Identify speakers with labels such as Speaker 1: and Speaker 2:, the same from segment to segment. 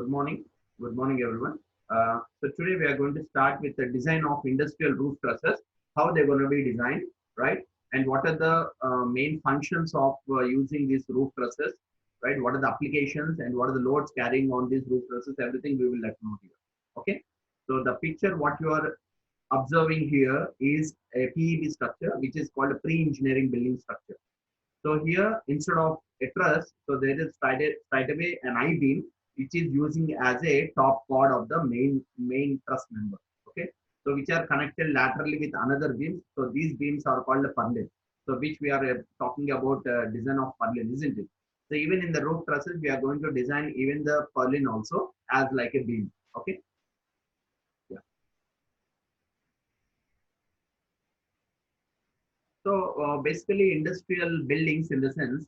Speaker 1: Good morning. Good morning, everyone. So today we are going to start with the design of industrial roof trusses, how they're going to be designed, right? And what are the main functions of using these roof trusses, right? What are the applications and what are the loads carrying on these roof trusses? Everything we will let know here. Okay. So the picture, what you are observing here is a PEB structure, which is called a pre-engineering building structure. So here, instead of a truss, so there is straight away an I-beam, which is using as a top chord of the main truss member. Okay, so which are connected laterally with another beam. So these beams are called the purlin. So which we are talking about design of purlin, isn't it? So even in the roof trusses, we are going to design even the purlin also as like a beam. Okay. Yeah. So basically, industrial buildings, in the sense,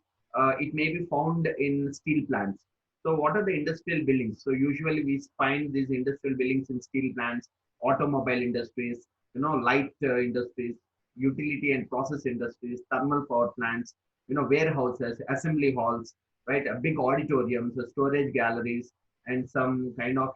Speaker 1: it may be found in steel plants. So what are the industrial buildings? So usually we find these industrial buildings in steel plants, automobile industries, light industries, utility and process industries, thermal power plants, warehouses, assembly halls, right? Big auditoriums, storage galleries, and some kind of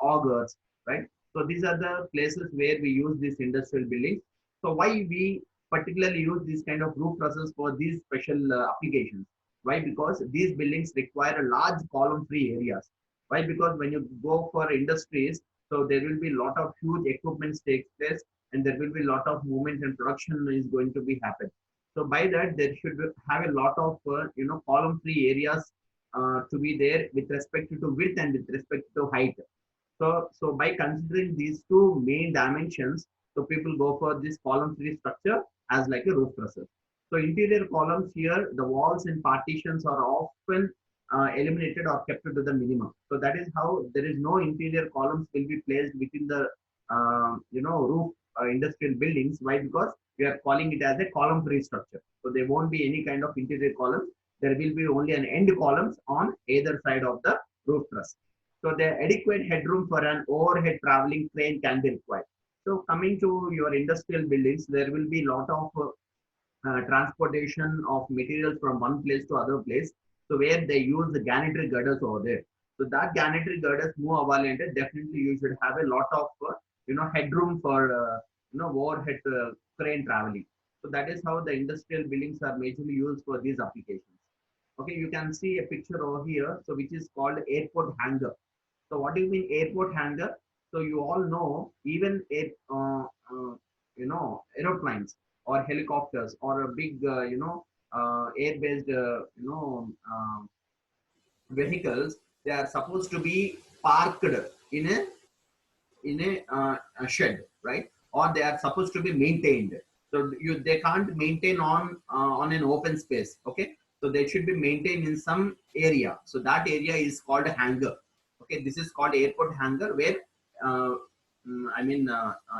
Speaker 1: augers, right? So these are the places where we use these industrial buildings. So why we particularly use these kind of roof trusses for these special applications? Why? Because these buildings require a large column-free areas. Why? Because when you go for industries, so there will be a lot of huge equipment takes place, and there will be a lot of movement and production is going to be happen. So by that, there should have a lot of column-free areas to be there with respect to width and with respect to height. So by considering these two main dimensions, so people go for this column free structure as like a roof trusses. So interior columns here, the walls and partitions are often eliminated or kept to the minimum. So that is how there is no interior columns will be placed within the roof industrial buildings. Why? Because we are calling it as a column free structure. So there won't be any kind of interior columns. There will be only an end columns on either side of the roof truss. So the adequate headroom for an overhead traveling crane can be required. So coming to your industrial buildings, there will be a lot of transportation of materials from one place to other place. So where they use the gantry girders over there. So that gantry girders move avalente, definitely you should have a lot of headroom for overhead crane traveling. So that is how the industrial buildings are majorly used for these applications. Okay, you can see a picture over here, so which is called airport hangar. So what do you mean airport hangar? So you all know even aeroplanes or helicopters or a big air-based vehicles, they are supposed to be parked in a shed, right? Or they are supposed to be maintained. So they can't maintain on an open space. Okay, so they should be maintained in some area. So that area is called a hangar. Okay, this is called airport hangar, where uh,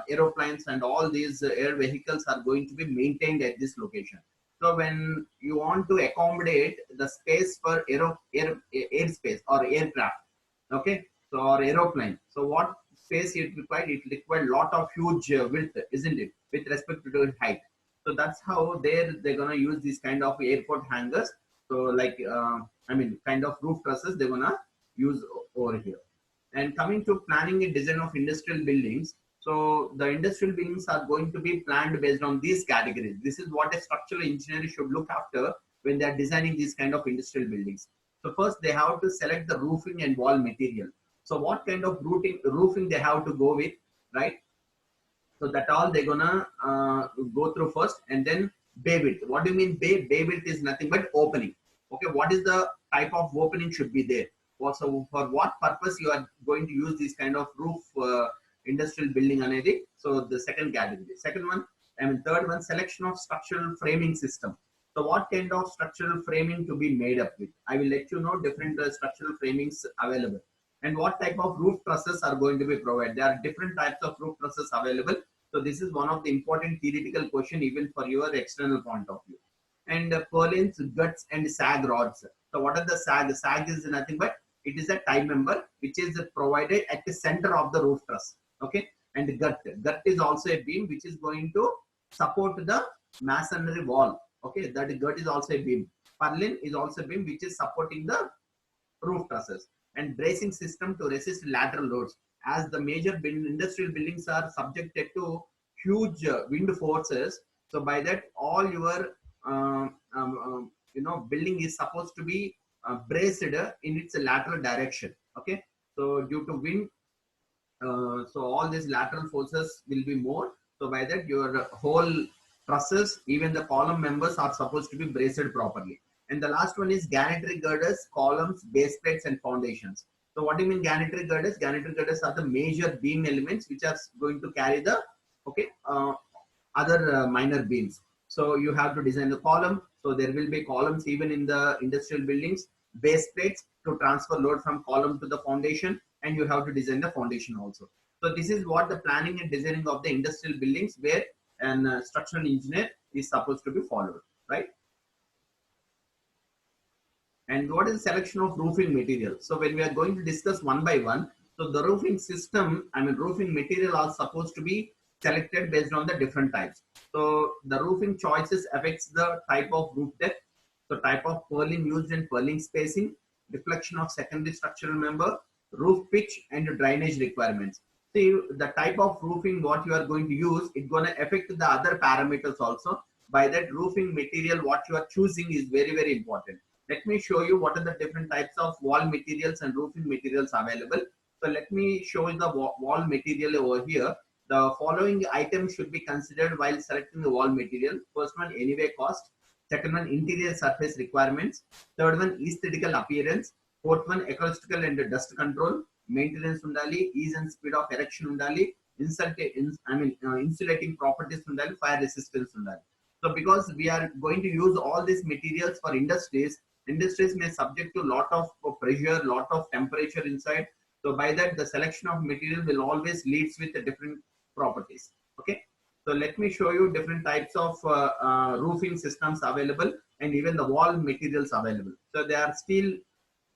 Speaker 1: aeroplanes and all these air vehicles are going to be maintained at this location. So when you want to accommodate the space for airspace or aircraft, okay, so or aeroplane, so what space it required? It required lot of huge width, isn't it, with respect to the height. So that's how they're gonna use these kind of airport hangars. So like kind of roof trusses they're gonna use over here. And coming to planning and design of industrial buildings, so the industrial buildings are going to be planned based on these categories. This is what a structural engineer should look after when they are designing these kind of industrial buildings. So first they have to select the roofing and wall material. So what kind of roofing they have to go with, right? So that all they're gonna go through first, and then bay width. What do you mean bay? Bay width is nothing but opening. Okay, what is the type of opening should be there? So for what purpose you are going to use this kind of roof industrial building anedi? So the second category. Second one, third one, selection of structural framing system. So what kind of structural framing to be made up with? I will let you know different structural framings available. And what type of roof trusses are going to be provided. There are different types of roof trusses available. So this is one of the important theoretical question even for your external point of view. And purlins, guts, and sag rods. So what are the sag? The sag is nothing but it is a tie member which is provided at the center of the roof truss. Okay, and gut is also a beam which is going to support the masonry wall. Okay, that gut is also a beam. Purlin is also a beam which is supporting the roof trusses. and bracing system to resist lateral loads. As the major industrial buildings are subjected to huge wind forces, so by that all your building is supposed to be braced in its lateral direction. Okay, so due to wind, so all these lateral forces will be more. So by that your whole trusses, even the column members are supposed to be braced properly. And the last one is gantry girders, columns, base plates, and foundations. So what do you mean gantry girders? Gantry girders are the major beam elements which are going to carry the other minor beams. So you have to design the column. So there will be columns even in the industrial buildings, base plates to transfer load from column to the foundation, and you have to design the foundation also. So this is what the planning and designing of the industrial buildings where an structural engineer is supposed to be followed, right? And what is the selection of roofing material? So when we are going to discuss one by one, so the roofing system, roofing material are supposed to be selected based on the different types. So the roofing choices affects the type of roof depth, the type of purlin used and purlin spacing, deflection of secondary structural member, roof pitch, and drainage requirements. See, the type of roofing what you are going to use, it's going to affect the other parameters also. By that, roofing material what you are choosing is very, very important. Let me show you what are the different types of wall materials and roofing materials available. So let me show you the wall material over here. The following items should be considered while selecting the wall material. First one, anyway cost. Second one, interior surface requirements. Third one, aesthetical appearance. Fourth one, acoustical and dust control. Maintenance undali, ease and speed of erection undali, insulating properties undali, fire resistance undali. So because we are going to use all these materials for industries, industries may subject to lot of pressure, lot of temperature inside. So by that, the selection of material will always leads with the different properties. Okay. So let me show you different types of roofing systems available and even the wall materials available. So they are steel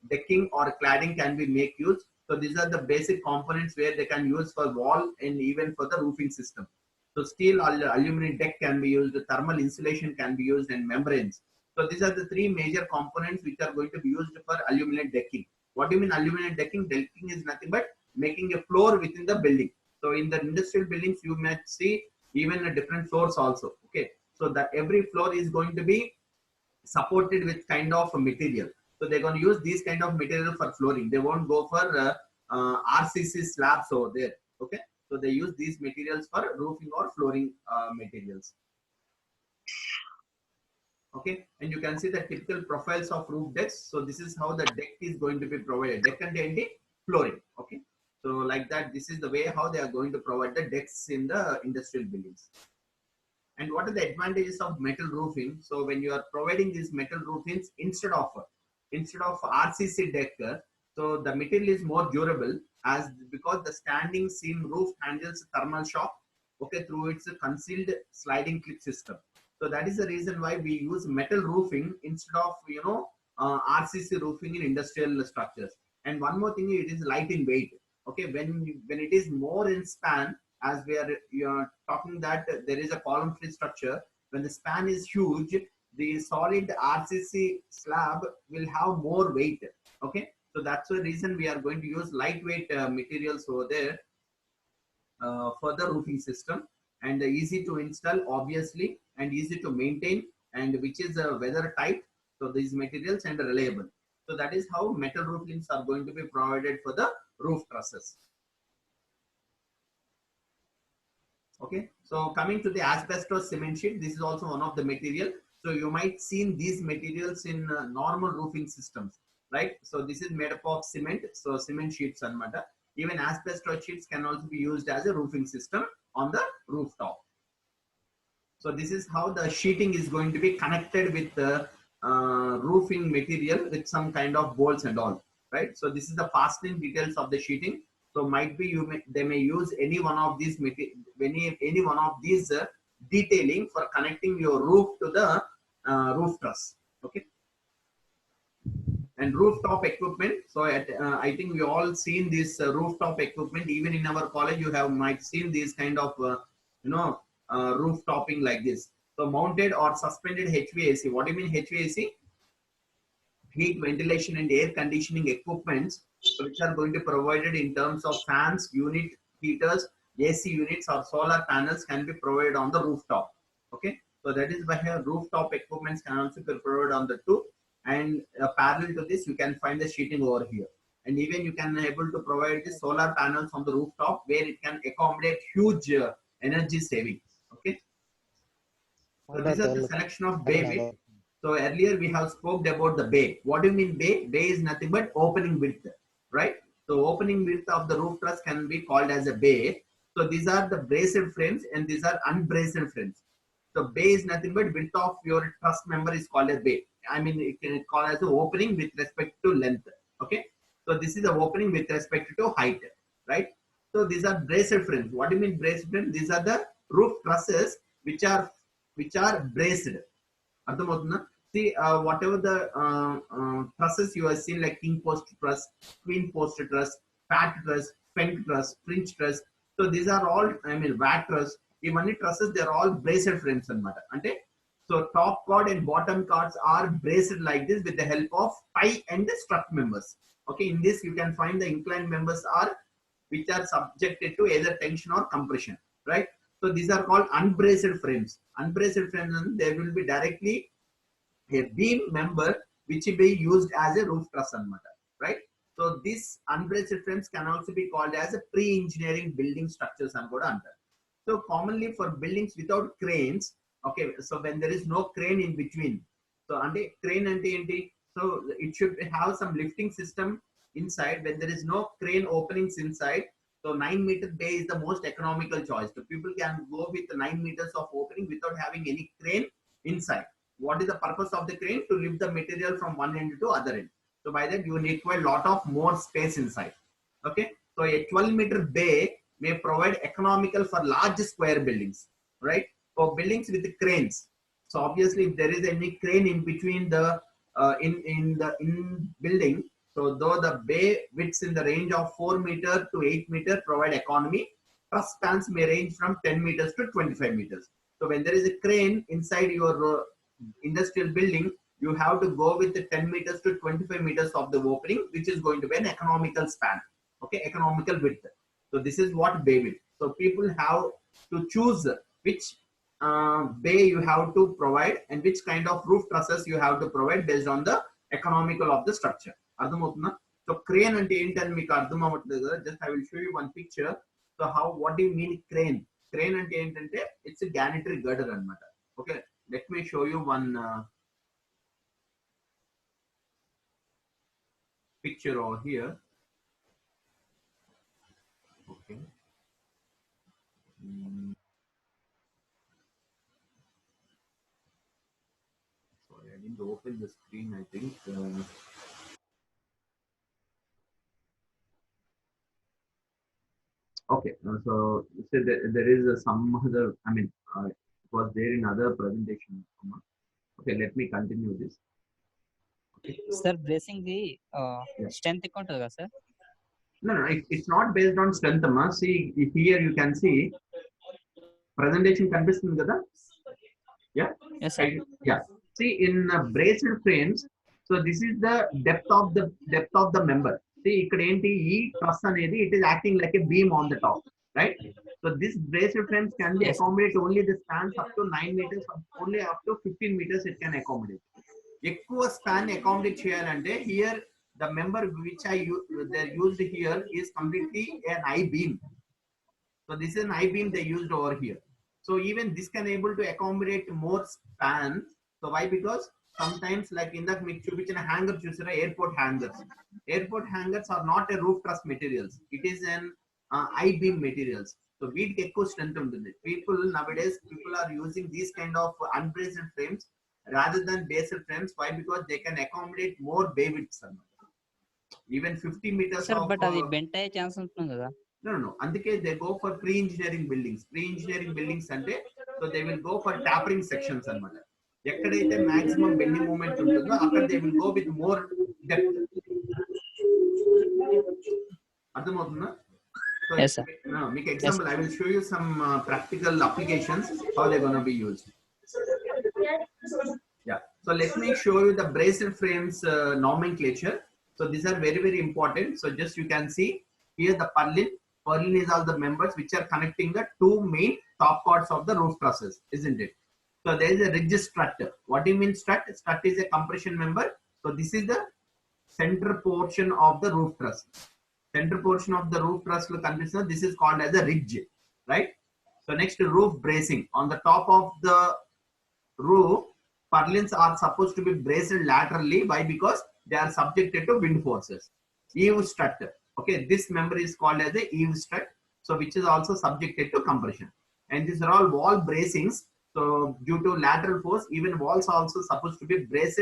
Speaker 1: decking or cladding can be make use. So these are the basic components where they can use for wall and even for the roofing system. So steel or aluminum deck can be used, thermal insulation can be used, and membranes. So these are the three major components which are going to be used for aluminum decking. What do you mean aluminum decking? Decking is nothing but making a floor within the building. So in the industrial buildings, you may see even a different floors also. Okay, so that every floor is going to be supported with kind of a material. So they're going to use these kind of material for flooring. They won't go for RCC slabs over there. Okay, so they use these materials for roofing or flooring materials. Okay, and you can see the typical profiles of roof decks. So this is how the deck is going to be provided. Deck and the flooring. Okay, so like that, this is the way how they are going to provide the decks in the industrial buildings. And what are the advantages of metal roofing? So when you are providing these metal roofings instead of RCC deck, so the material is more durable as because the standing seam roof handles thermal shock, okay, through its concealed sliding clip system. So that is the reason why we use metal roofing instead of RCC roofing in industrial structures. And one more thing, it is light in weight. Okay, when it is more in span, as we are talking that there is a column free structure, when the span is huge, the solid RCC slab will have more weight. Okay, so that's the reason we are going to use lightweight materials over there for the roofing system, and easy to install obviously, and easy to maintain, and which is weather tight. So these materials and reliable. So that is how metal roofings are going to be provided for the roof trusses. Okay, so coming to the asbestos cement sheet, this is also one of the material. So you might seen these materials in normal roofing systems, right? So this is made up of cement. So cement sheets and matter. Even asbestos sheets can also be used as a roofing system on the rooftop. So this is how the sheeting is going to be connected with the roofing material with some kind of bolts and all, right? So this is the fastening details of the sheeting. So might be they may use any one of these detailing for connecting your roof to the roof truss. Okay. And rooftop equipment. So I think we all seen this rooftop equipment. Even in our college, you have might seen these kind of roof topping like this. So mounted or suspended HVAC. What do you mean HVAC? Heat, ventilation, and air conditioning equipments which are going to be provided in terms of fans, unit heaters, AC units or solar panels can be provided on the rooftop. Okay, so that is why here rooftop equipments can also be provided on the two. And parallel to this, you can find the sheeting over here. And even you can able to provide the solar panels on the rooftop where it can accommodate huge energy savings. Okay, so these are the selection of bay width. So earlier we have spoke about the bay. What do you mean bay? Bay is nothing but opening width, right? So opening width of the roof truss can be called as a bay. So these are the braced frames and these are unbraced frames. So bay is nothing but width of your truss member is called a bay. I mean, it can call as the opening with respect to length. Okay. So this is the opening with respect to height, right? So these are braced frames. What do you mean braced frames? These are the roof trusses which are braced. See, whatever the trusses you have seen, like king post truss, queen post truss, fat truss, feng truss, fringe truss. So these are all, I mean, VAT truss. Even trusses, they are all braced frames and matter. So top chord and bottom chords are braced like this with the help of tie and the strut members. Okay, in this you can find the inclined members are which are subjected to either tension or compression, right? So these are called unbraced frames. Unbraced frames, there will be directly a beam member which will be used as a roof truss and matter, right? So these unbraced frames can also be called as a pre-engineering building structures and go under. So commonly for buildings without cranes, okay, so when there is no crane in between, so crane and so it should have some lifting system inside. When there is no crane openings inside, so 9-meter bay is the most economical choice. So people can go with 9 meters of opening without having any crane inside. What is the purpose of the crane? To lift the material from one end to other end. So by that you need a lot of more space inside. Okay, so a 12-meter bay may provide economical for large square buildings, right? For buildings with cranes. So obviously, if there is any crane in between the in building, so though the bay widths in the range of 4 meter to 8 meter provide economy, truss spans may range from 10 meters to 25 meters. So when there is a crane inside your industrial building, you have to go with the 10 meters to 25 meters of the opening, which is going to be an economical span. Okay, economical width. So this is what bay width. So people have to choose which bay you have to provide and which kind of roof trusses you have to provide based on the economical of the structure. So crane and just I will show you one picture. So what do you mean crane? Crane and it's a gantry girder and matter. Okay, let me show you one picture over here. Okay. Sorry, I didn't open the screen, I think. Okay, so there is some other, I mean, it was there in other presentation. Okay, let me continue this.
Speaker 2: Okay. Sir, bracing the strength sir?
Speaker 1: No, it's not based on strength. See, here you can see presentation కనిపిస్తుంది కదా? Yeah.
Speaker 2: Yes, sir.
Speaker 1: Yeah. See, in braced frames, so this is the depth of the member. See, ఇక్కడ ఏంటి ఈ truss అనేది it is acting like a beam on the top, right? So this braced frames can be accommodate only the spans up to 9 meters, only up to 15 meters it can accommodate. ఎక్కువ span accommodate చేయాలంటే here the member which they're used here is completely an I-beam. So this is an I-beam they used over here. So even this can able to accommodate more span. So why? Because sometimes like in the hanger airport hangers. Airport hangers are not a roof truss materials. It is an I-beam materials. So weed ekko strength ఉంటుంది. People nowadays are using these kind of unbraced frames rather than based frames. Why? Because they can accommodate more bay widths. Even 50 meters.
Speaker 2: Sir, but అది bent అయ్యే chance ఉంటుంది కదా?
Speaker 1: No. అందుకే they go for pre-engineering buildings. Pre-engineering buildings అంటే so they will go for tapering sections అన్నమాట. ఎక్కడైతే maximum bending moment ఉంటుందో అక్కడ they will go with more depth. అర్థమవుతుందా? So
Speaker 2: yes, sir.
Speaker 1: మీకు example, I will show you some practical applications how they're going to be used. Yeah. So let me show you the braced frames nomenclature. So these are very, very important. So just you can see here the purlin. Purlin is all the members which are connecting the two main top chords of the roof trusses, isn't it? So there is a ridge strut. What do you mean strut? Strut is a compression member. So this is the center portion of the roof truss. Center portion of the roof truss will consist. This is called as a ridge, right? So next, roof bracing. On the top of the roof, purlins are supposed to be braced laterally. Why? Because they are subjected to wind forces. Eave strut. Okay, this member is called as the eave strut. So which is also subjected to compression. And these are all wall bracings. So due to lateral force, even walls are also supposed to be braced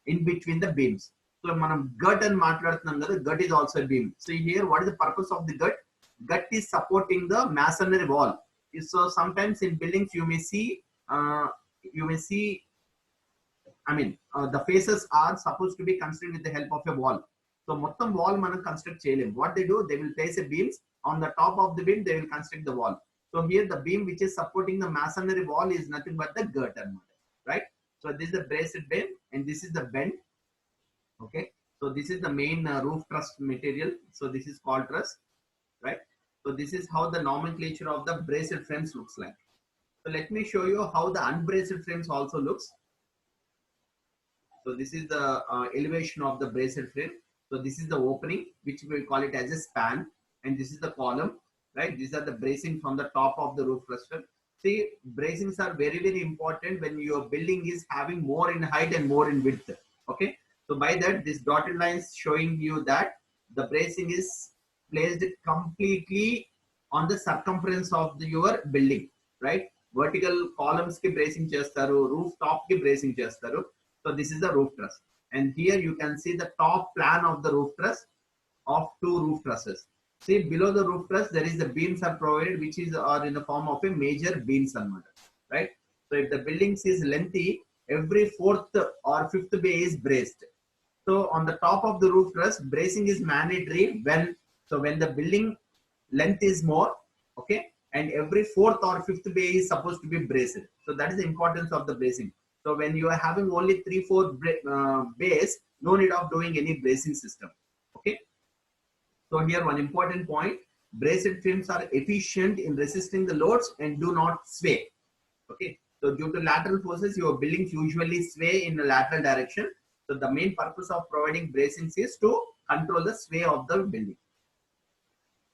Speaker 1: in between the beams. So manam gut and maatladutunnam kada, gut is also a beam. So here, what is the purpose of the gut? Gut is supporting the masonry wall. So sometimes in buildings you may see, I mean, the faces are supposed to be constructed with the help of a wall. So mottam wall manam construct cheyalem. What they do, they will place a beams on the top of the beam. They will construct the wall. So here the beam which is supporting the masonry wall is nothing but the girder, right? So this is the braced beam and this is the bend. Okay, so this is the main roof truss material. So this is called truss, right? So this is how the nomenclature of the braced frames looks like. So let me show you how the unbraced frames also looks. So this is the elevation of the braced frame. So this is the opening, which we call it as a span, and this is the column, right? These are the bracings on the top of the roof truss. See, bracings are very, very important when your building is having more in height and more in width. Okay, so by that, this dotted line is showing you that the bracing is placed completely on the circumference of your building, right? Vertical columns ki bracing chestaru, roof top ki bracing chestaru. So this is the roof truss, and here you can see the top plan of the roof truss of two roof trusses. See, below the roof truss there is the beams are provided, which is are in the form of a major beams, right? So if the buildings is lengthy, every fourth or fifth bay is braced. So on the top of the roof truss, bracing is mandatory when the building length is more, okay, and every fourth or fifth bay is supposed to be braced. So that is the importance of the bracing. So when you are having only 3-4 bays, no need of doing any bracing system. Okay. So here one important point: braced frames are efficient in resisting the loads and do not sway. Okay. So due to lateral forces, your buildings usually sway in a lateral direction. So the main purpose of providing bracings is to control the sway of the building.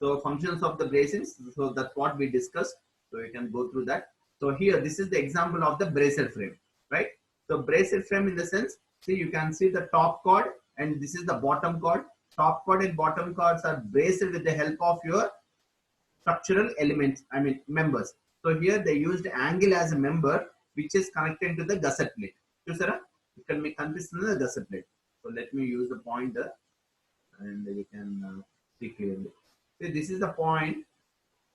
Speaker 1: So functions of the bracings. So that's what we discussed. So you can go through that. So here, this is the example of the braced frame, right? So braced frame in the sense, see, you can see the top chord and this is the bottom chord. Top chord and bottom chords are braced with the help of your structural elements, I mean members. So here they used angle as a member which is connected to the gusset plate. So sir, you can make consistent the gusset plate. So let me use the pointer and you can see clearly. See, this is the point.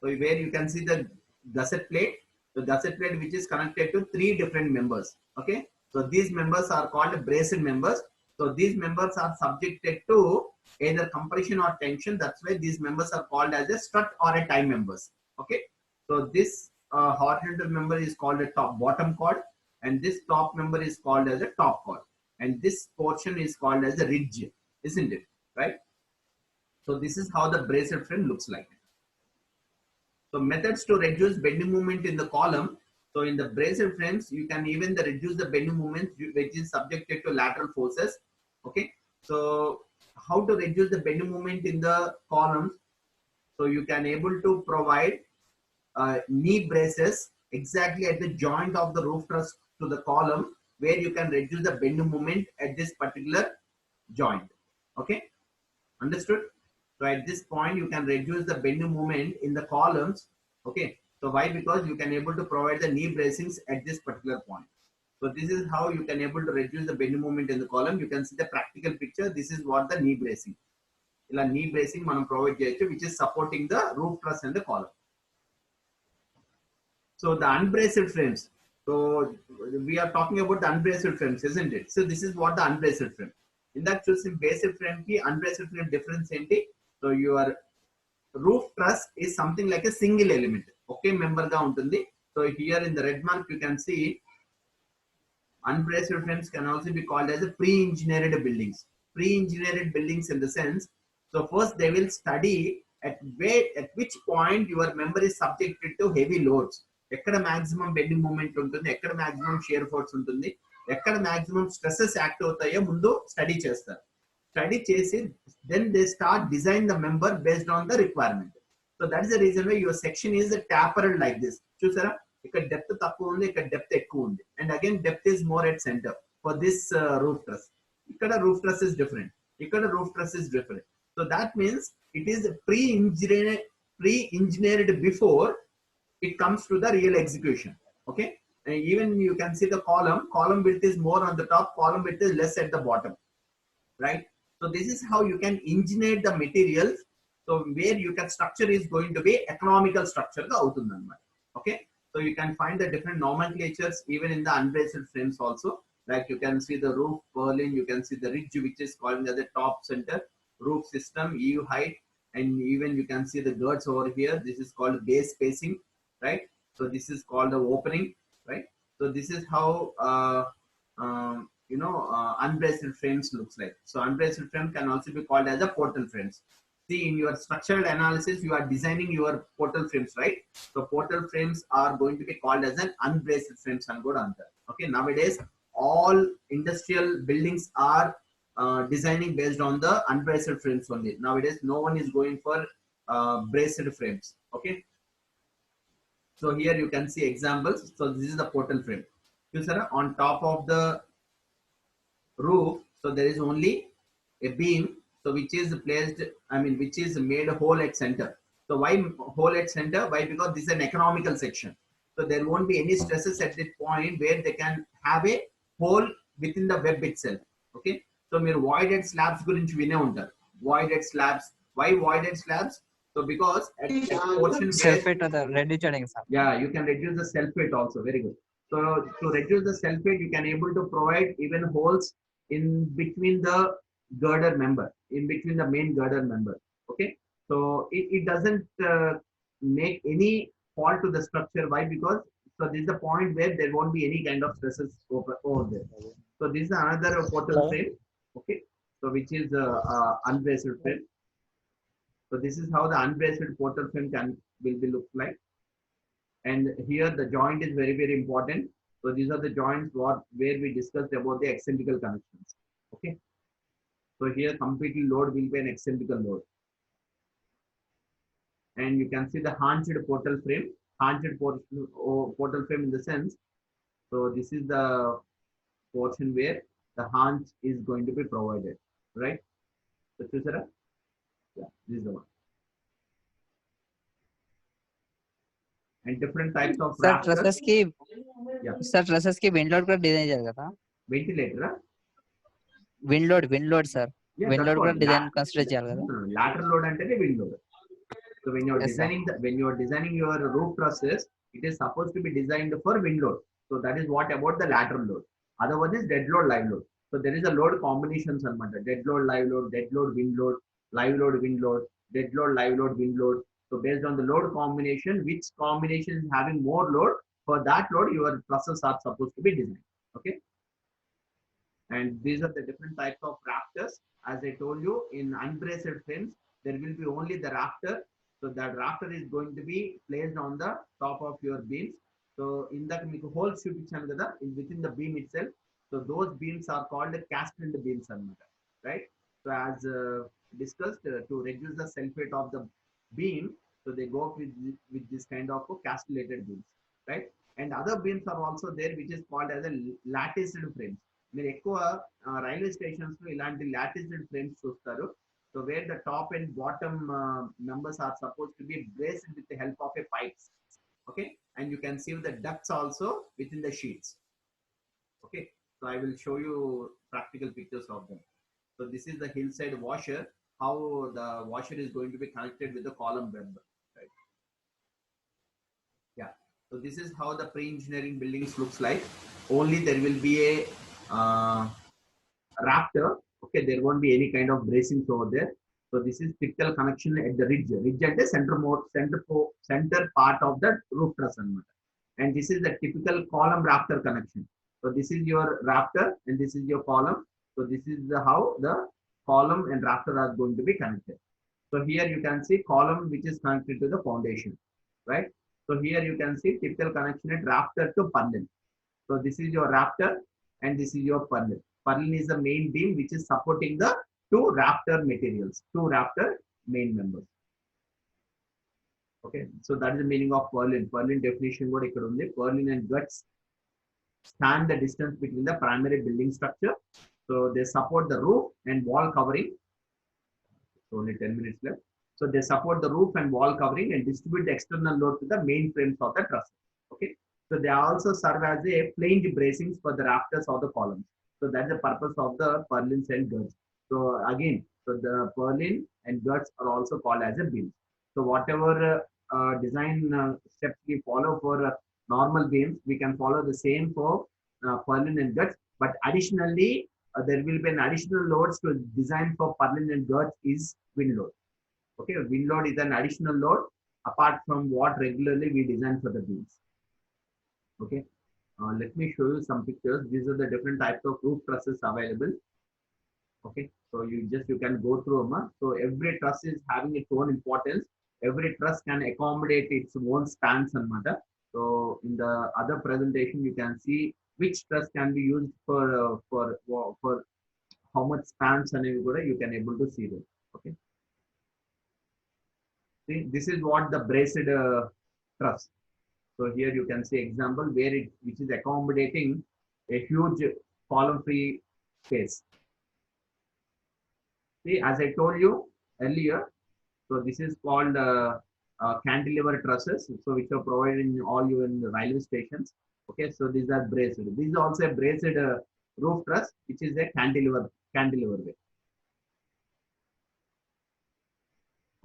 Speaker 1: So where you can see the gusset plate, the gusset plate which is connected to 3 different members. Okay, so these members are called braced members. So these members are subjected to either compression or tension. That's why these members are called as a strut or a tie members. Okay, so this horizontal member is called a bottom chord, and this top member is called as a top chord, and this portion is called as a ridge, isn't it? Right. So this is how the braced frame looks like. So methods to reduce bending moment in the column. So in the braced frames, you can even reduce the bending moment which is subjected to lateral forces. Okay. So how to reduce the bending moment in the columns? So you can able to provide knee braces exactly at the joint of the roof truss to the column, where you can reduce the bending moment at this particular joint. Okay. Understood? So at this point, you can reduce the bending moment in the columns. Okay. So why? Because you can able to provide the knee bracings at this particular point. So this is how you can able to reduce the bending moment in the column. You can see the practical picture. This is what the knee bracing. Ila knee bracing manam provide cheyachu, which is supporting the roof truss and the column. So the unbraced frames. So we are talking about the unbraced frames, isn't it? So this is what the unbraced frame. In that choosing braced frame ki unbraced frame difference enti. So your roof truss is something like a single element. Okay, member ga untundi. So here in the red mark you can see unbraced frames can also be called as a pre-engineered buildings. pre-engineered buildings in the sense. So first they will study at which point your member is subjected to heavy loads. ఎక్కడ maximum bending moment ఉంటుంది, ఎక్కడ maximum shear force ఉంటుంది, ఎక్కడ maximum stresses act అవుతాయో ముందు study చేస్తారు. Study చేసి then they start design the member based on the requirement. So that is the reason why your section is tapered like this. చూసారా, ఇక్కడ డెప్త్ తక్కువ ఉంది, ఇక్కడ డెప్త్ ఎక్కువ ఉంది. And again depth is more at center for this roof truss. ఇక్కడ roof truss is different, ఇక్కడ roof truss is different. So that means it is pre-engineered before it comes to the real execution. Okay, and even you can see the column width is more on the top, column width is less at the bottom, right? So this is how you can engineer the materials, so where you can structure is going to be economical structure ga avutund anamata. Okay, so you can find the different nomenclatures even in the unbraced frames also. Like you can see the roof purlin, you can see the ridge which is called as the top center, roof system, eave height, and even you can see the girts over here. This is called base spacing, right? So this is called the opening, right? So this is how unbraced frames looks like. So unbraced frame can also be called as a portal frames. See, in your structural analysis you are designing your portal frames, right? So portal frames are going to be called as an unbraced frames and good answer. Okay, nowadays all industrial buildings are designing based on the unbraced frames only. Nowadays no one is going for braced frames. Okay, so here you can see examples. So this is the portal frame. On top of the roof, so there is only a beam, so which is placed, which is made hole at center. So why hole at center? Why? Because this is an economical section, so there won't be any stresses at that point where they can have a hole within the web itself. Okay, so mere voided slabs gurinchi vine untaru. Voided slabs. Why voided slabs? So because at portion where,
Speaker 2: Self-weight or the reduced cutting, sir.
Speaker 1: yeah, you can reduce the self weight also. Very good. So to reduce the self weight, you can able to provide even holes in between the girder member, in between the main girder member. Okay, so it doesn't make any fault to the structure. Why? Because so this is the point where there won't be any kind of stresses over there. So this is another portal frame. Okay, so which is unbraced frame. So this is how the unbraced portal frame will be look like. And here the joint is very, very important. So these are the joints where we discussed about the eccentrical connections. Okay, so here completely load will be an eccentrical load. And you can see the hinged portal frame. Hinged portal frame in the sense, so this is the portion where the hinge is going to be provided, right? So Chusara, yeah, this is the one. And different types of
Speaker 2: Sir,
Speaker 1: rafters.
Speaker 2: trusses ki,
Speaker 1: Yeah.
Speaker 2: sir, trusses ki wind load kuda design cheyali kada.
Speaker 1: Ventilator,
Speaker 2: Wind load, sir.
Speaker 1: yeah,
Speaker 2: Wind
Speaker 1: that's
Speaker 2: load
Speaker 1: what.
Speaker 2: kuda design consider cheyali kada.
Speaker 1: Lateral load and the wind load. So when you are
Speaker 2: Yes, sir.
Speaker 1: designing your roof trusses, it is supposed to be designed for wind load. So that is what about the lateral load. Other one is dead load, live load. So there is a load combinations on matter. Dead load, live load, dead load, wind load, live load, wind load, dead load, live load, wind load. So based on the load combination, which combination is having more load, for that load your trusses are supposed to be designed. Okay. And these are the different types of rafters. As I told you, in unbraced frames, there will be only the rafter. So that rafter is going to be placed on the top of your beams. So in that holes within the beam itself. So those beams are called castelled beams, right? So as discussed, to reduce the self weight of the beam, so they go with this kind of castellated beams, right? And other beams are also there, which is called as a latticed frames. మీరు ఎక్కువ railway stations లో ఇలాంటి లాటిస్డ్ frames చూస్తారు. So where the top and bottom members are supposed to be braced with the help of a pipes. Okay, and you can see the ducts also within the sheets. Okay, so I will show you practical pictures of them. So this is the hillside washer, how the washer is going to be connected with the column web, right? Yeah, so this is how the pre-engineering buildings looks like. Only there will be a rafter. Okay, there won't be any kind of bracings over there. So this is typical connection at the ridge at the center part of the roof truss. And this is the typical column rafter connection. So this is your rafter and this is your column. So this is how the column and rafter are going to be connected. So here you can see column which is connected to the foundation, right? So here you can see typical connection at rafter to purlin. So this is your rafter and this is your purlin. Purlin is the main beam which is supporting the two rafter materials, two rafter main members. Okay, so that is the meaning of purlin. Purlin definition what ikkada undi. Purlin and guts stand the distance between the primary building structure. So they support the roof and wall covering. So only 10 minutes left. So they support the roof and wall covering and distribute the external load to the main frames of the truss. Okay. So they also serve as a flange bracings for the rafters or the columns. So that's the purpose of the purlins and guts. So again, so the purlin and guts are also called as a beams. So whatever design steps we follow for normal beams, we can follow the same for purlin and guts. But additionally, there will be an additional loads to design for purlin and guts is wind load. Okay, wind load is an additional load apart from what regularly we design for the beams. Okay, let me show you some pictures. These are the different types of roof trusses available. Okay, so you can go through them. So every truss is having its own importance. Every truss can accommodate its own spans and matter. So in the other presentation, you can see which truss can be used for how much spans and you can able to see them. Okay. See, this is what the braced truss. So here you can see example where which is accommodating a huge column free space. See, as I told you earlier, so this is called cantilever trusses, so which are provided in all you in the railway stations. Okay, so these are braced. This is also a braced roof truss, which is a cantilever way.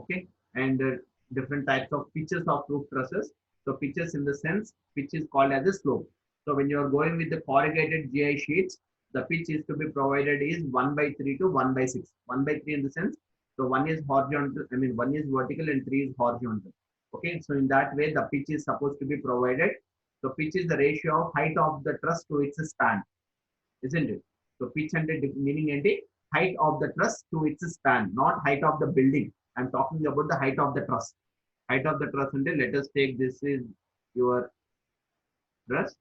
Speaker 1: Okay, and different types of pitches of roof trusses. So pitches in the sense, pitch is called as a slope. So when you are going with the corrugated GI sheets, the pitch is to be provided is 1/3 to 1/6. 1/3 in the sense, so one is horizontal, one is vertical and 3 is horizontal. Okay, so in that way, the pitch is supposed to be provided. So pitch is the ratio of height of the truss to its span, isn't it? So pitch and meaning and height of the truss to its span, not height of the building. I'm talking about the height of the truss. Height of the truss, and let us take this is your truss.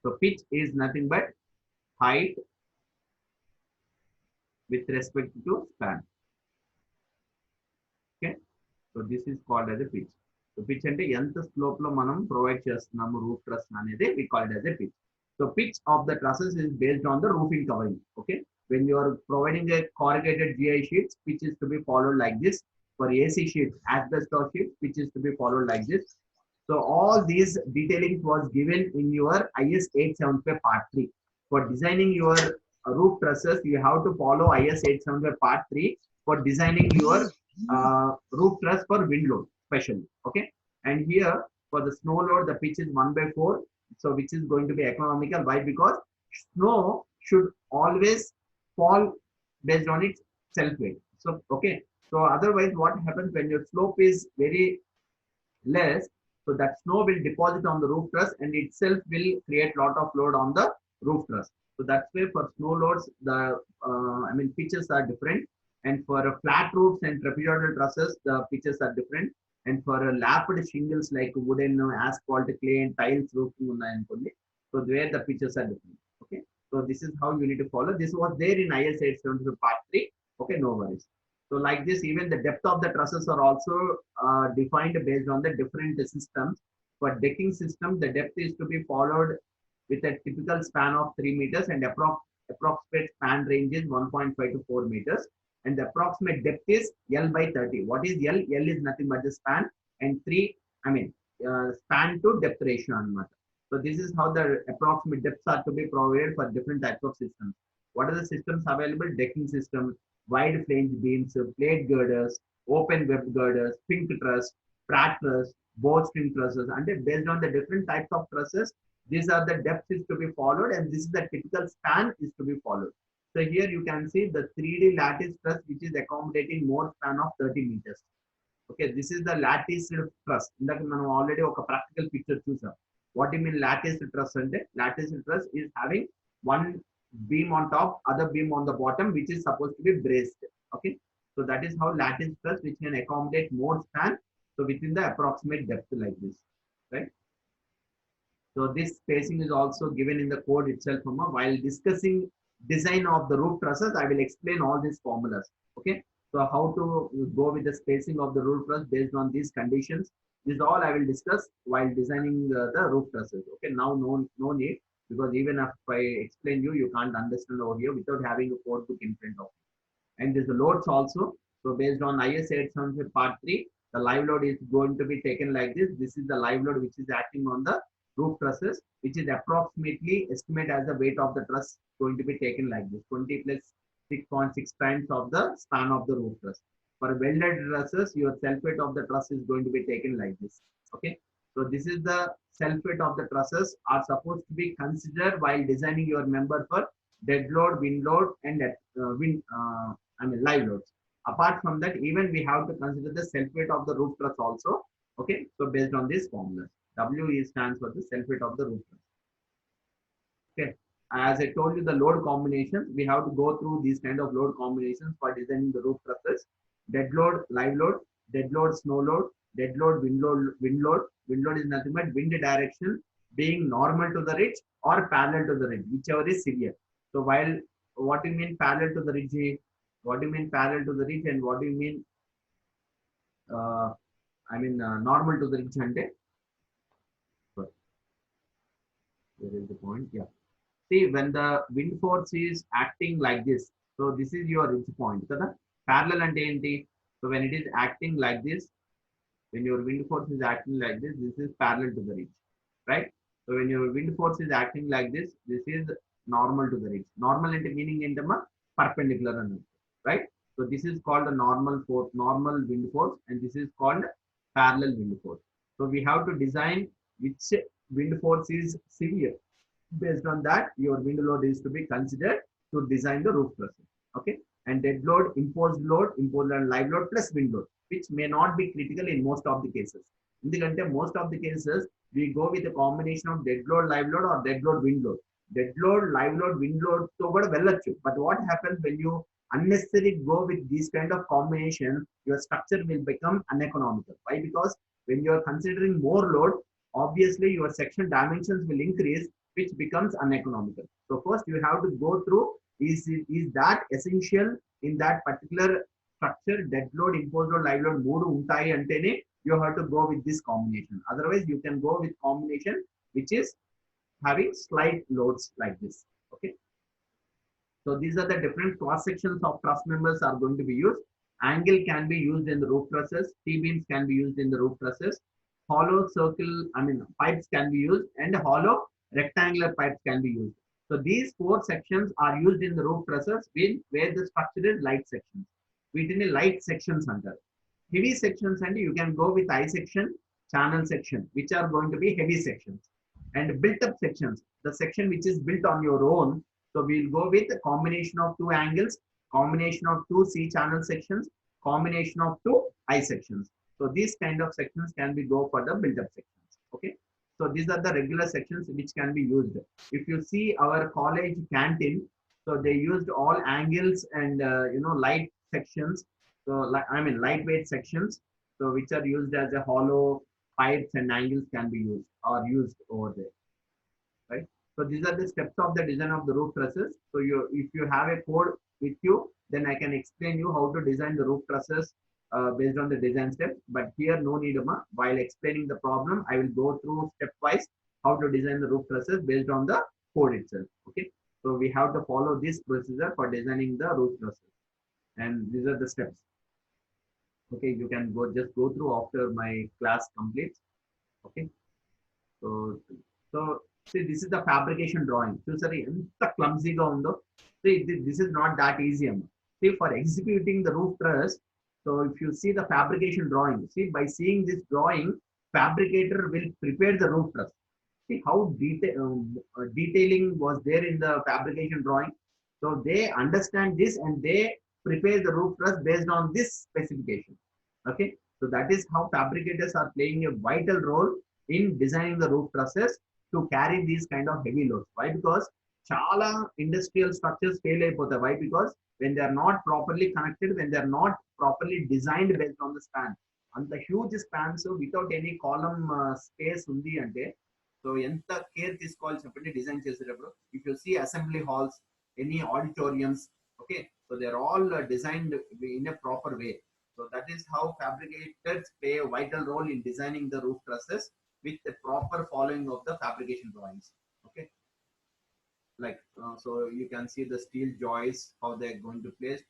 Speaker 1: So pitch is nothing but height with respect to span. Okay, so this is called as a pitch. So pitch ante enta slope lo manam provide chestunnam roof truss anedi we call it as a pitch. So pitch of the trusses is based on the roofing covering. Okay, when you are providing a corrugated GI sheets, pitch is to be followed like this. For AC sheets, asbestos sheets, pitch is to be followed like this. So all these detailing was given in your IS 875 part 3. For designing your roof trusses, you have to follow IS 875 part 3 for designing your roof truss for wind load, especially. Okay, and here for the snow load, the pitch is 1/4. So which is going to be economical. Why? Because snow should always fall based on its self weight. So okay. So otherwise, what happens when your slope is very less? So that snow will deposit on the roof truss and itself will create lot of load on the roof truss. So that's why for snow loads, the pitches are different. And for flat roofs and trapezoidal trusses, the pitches are different. And for lapped shingles like wooden, asphalt, clay, and tiles roofing, so there the pitches are different. Okay, so this is how you need to follow. This was there in IS 875 part 3. Okay, no worries. So like this, even the depth of the trusses are also defined based on the different systems. For decking system, the depth is to be followed with a typical span of 3 meters and approximate span range is 1.5 to 4 meters. And the approximate depth is L/30. What is L? L is nothing but the span, and 3, span to depth ratio. So this is how the approximate depths are to be provided for different types of systems. What are the systems available? Decking system, wide flange beams, plate girders, open web girders, pink truss, Pratt truss, bowstring trusses, and based on the different types of trusses, these are the depths is to be followed, and this is the typical span is to be followed. So here you can see the 3D lattice truss, which is accommodating more span of 30 meters. Okay, this is the lattice truss. Indaka manam already oka practical picture chusam. What do you mean lattice truss ante? Lattice truss is having one beam on top, other beam on the bottom, which is supposed to be braced. Okay, so that is how lattice truss, which can accommodate more span, so within the approximate depth like this, right? So this spacing is also given in the code itself. While discussing design of the roof trusses, I will explain all these formulas. Okay, so how to go with the spacing of the roof truss based on these conditions. This is all I will discuss while designing the roof trusses. Okay, now no need, because even if I explain you, you can't understand over here without having a code book in front of you. And there's the loads also. So based on IS 875 part 3, the live load is going to be taken like this. This is the live load which is acting on the roof trusses, which is approximately estimate as the weight of the truss going to be taken like this, 20 plus 6.6 times of the span of the roof truss. For welded trusses, your self weight of the truss is going to be taken like this. Okay, so this is the self weight of the trusses are supposed to be considered while designing your member for dead load, wind load, and live loads. Apart from that, even we have to consider the self weight of the roof truss also. Okay, so based on this formula. W stands for the self weight of the roof truss. Okay, as I told you, the load combinations, we have to go through these kind of load combinations for designing the roof trusses. Dead load, live load, dead load, snow load, dead load, wind load, wind load. Wind load is nothing but wind direction being normal to the ridge or parallel to the ridge, whichever is severe. So while what do you mean parallel to the ridge? What do you mean parallel to the ridge, and what do you mean uh, normal to the ridge? Where is the point? Yeah. See, when the wind force is acting like this, so this is your ridge point. Kada? Parallel and enti. So when it is acting like this, when your wind force is acting like this is parallel to the ridge, right? So when your wind force is acting like this is normal to the ridge. Normal and meaning in the perpendicular, right? So this is called the normal force, normal wind force, and this is called parallel wind force. So we have to design which wind force is severe. Based on that, your wind load is to be considered to design the roof truss. Okay, and dead load, imposed and live load plus wind load, which may not be critical in most of the cases. In the most of the cases, we go with a combination of dead load, live load, or dead load, wind load. Dead load, live load, wind load, so but But what happens when you unnecessarily go with these kind of combination, your structure will become uneconomical. Why? Because when you are considering more load, obviously your section dimensions will increase, which becomes uneconomical. So first you have to go through, is that essential in that particular structure, dead load, imposed load, live load, mood untai antene, you have to go with this combination. Otherwise, you can go with combination which is having slight loads like this. Okay. So these are the different cross sections of truss members are going to be used. Angle can be used in the roof trusses. T-beams can be used in the roof trusses. Hollow circle, pipes can be used, and hollow rectangular pipes can be used. So these four sections are used in the roof trusses where the structure is light sections. Within a light sections under. Heavy sections, and you can go with I section, channel section, which are going to be heavy sections. And built up sections, the section which is built on your own. So we'll go with a combination of two angles, combination of two C channel sections, combination of two I sections. So these kind of sections can be go for the build-up sections. Okay. So these are the regular sections which can be used. If you see our college canteen, so they used all angles and light sections. So lightweight sections. So which are used as a hollow pipes and angles can be used or used over there. Right. So these are the steps of the design of the roof trusses. So if you have a code with you, then I can explain you how to design the roof trusses based on the design steps. But here no need, while explaining the problem, I will go through stepwise how to design the roof trusses based on the code itself. Okay. So we have to follow this procedure for designing the roof trusses. And these are the steps. Okay, you can just go through after my class completes. Okay. So see, this is the fabrication drawing. So sorry, ఎంత clumsy-గా ఉందో. See, this is not that easy. See, for executing the roof truss, so if you see the fabrication drawing, see, by seeing this drawing, fabricator will prepare the roof truss. See how detailing was there in the fabrication drawing. So they understand this and they prepare the roof truss based on this specification. Okay, so that is how fabricators are playing a vital role in designing the roof trusses to carry these kind of heavy loads. Why? Because చాలా industrial structures fail అయిపోతాయి. Why? Because when they are not properly connected, when they are not properly designed based on the span, అంత huge spans without any column space ఉంది అంటే, so ఎంత care తీసుకోవాలి చెప్పండి design చేసేటప్పుడు. If you see assembly halls, any auditoriums, okay, so they are all designed in a proper way. So that is how fabricators play a vital role in designing the roof trusses with the proper following of the fabrication drawings. Okay, like so you can see the steel joists, how they're going to place.